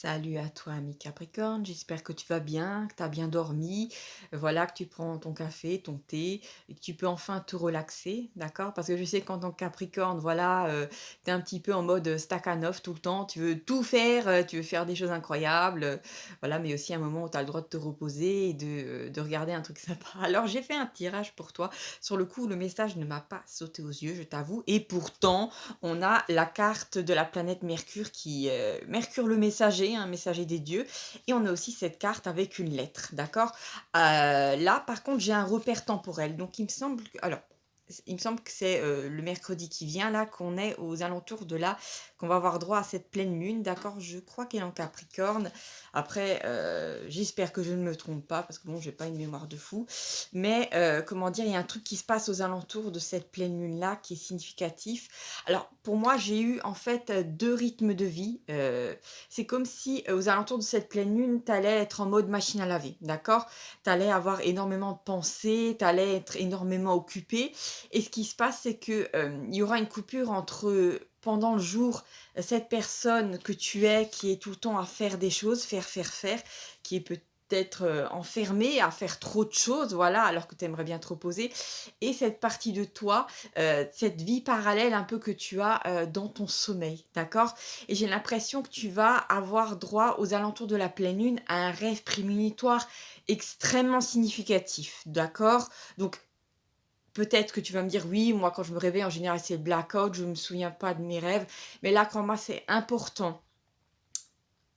Salut à toi, ami Capricorne. J'espère que tu vas bien, que tu as bien dormi, voilà, que tu prends ton café, ton thé et que tu peux enfin te relaxer, d'accord? Parce que je sais qu'en tant que Capricorne, voilà, tu es un petit peu en mode Stakhanov tout le temps. Tu veux tout faire, tu veux faire des choses incroyables, voilà, mais aussi un moment où tu as le droit de te reposer et de regarder un truc sympa. Alors, j'ai fait un tirage pour toi. Sur le coup, le message ne m'a pas sauté aux yeux, je t'avoue. Et pourtant, on a la carte de la planète Mercure qui, Mercure le messager, un messager des dieux, et on a aussi cette carte avec une lettre, d'accord? Là, par contre, j'ai un repère temporel, donc il me semble que c'est le mercredi qui vient, là, qu'on est aux alentours de là, qu'on va avoir droit à cette pleine lune, d'accord? Je crois qu'elle est en Capricorne. Après, j'espère que je ne me trompe pas, parce que bon, j'ai pas une mémoire de fou. Mais comment dire, il y a un truc qui se passe aux alentours de cette pleine lune-là qui est significatif. Alors, pour moi, j'ai eu en fait 2 rythmes de vie. C'est comme si, aux alentours de cette pleine lune, tu allais être en mode machine à laver, d'accord? Tu allais avoir énormément de pensées, tu allais être énormément occupé. Et ce qui se passe, c'est que, il y aura une coupure entre, pendant le jour, cette personne que tu es, qui est tout le temps à faire des choses, faire, qui est peut-être, enfermée à faire trop de choses, voilà, alors que tu aimerais bien te reposer. Et cette partie de toi, cette vie parallèle un peu que tu as, dans ton sommeil, d'accord? Et j'ai l'impression que tu vas avoir droit aux alentours de la pleine lune à un rêve prémonitoire extrêmement significatif, d'accord? Donc peut-être que tu vas me dire: «Oui, moi quand je me réveille en général c'est le blackout, je ne me souviens pas de mes rêves», mais là crois-moi c'est important,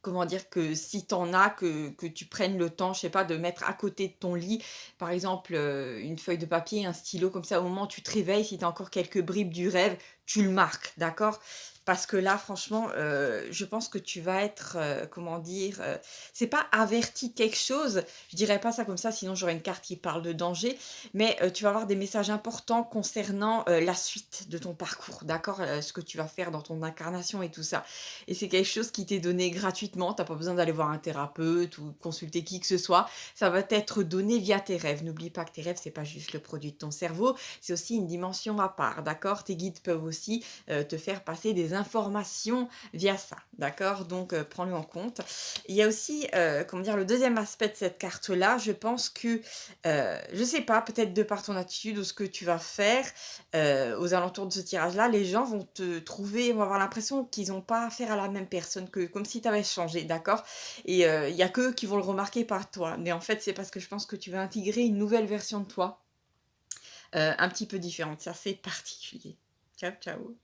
comment dire? Que si tu en as, que tu prennes le temps, je sais pas, de mettre à côté de ton lit, par exemple, une feuille de papier, un stylo comme ça, au moment où tu te réveilles, si tu as encore quelques bribes du rêve, tu le marques, d'accord? Parce que là, franchement, je pense que tu vas être, comment dire? C'est pas averti de quelque chose, je dirais pas ça comme ça, sinon j'aurais une carte qui parle de danger, mais, tu vas avoir des messages importants concernant, la suite de ton parcours, d'accord? Ce que tu vas faire dans ton incarnation et tout ça. Et c'est quelque chose qui t'est donné gratuitement, tu as pas besoin d'aller voir un thérapeute ou consulter qui que ce soit. Ça va t'être donné via tes rêves. N'oublie pas que tes rêves, c'est pas juste le produit de ton cerveau, c'est aussi une dimension à part, d'accord? Tes guides peuvent aussi, te faire passer des informations via ça, d'accord? Donc prends-le en compte. Il y a aussi, comment dire? Le deuxième aspect de cette carte-là, je pense que, je sais pas, peut-être de par ton attitude ou ce que tu vas faire, aux alentours de ce tirage-là, les gens vont te trouver, vont avoir l'impression qu'ils ont pas affaire à la même personne, que comme si tu avais changé, d'accord? Et il y a qu'eux qui vont le remarquer, pas toi. Mais en fait, c'est parce que je pense que tu vas intégrer une nouvelle version de toi, un petit peu différente. C'est assez particulier. Ciao, ciao.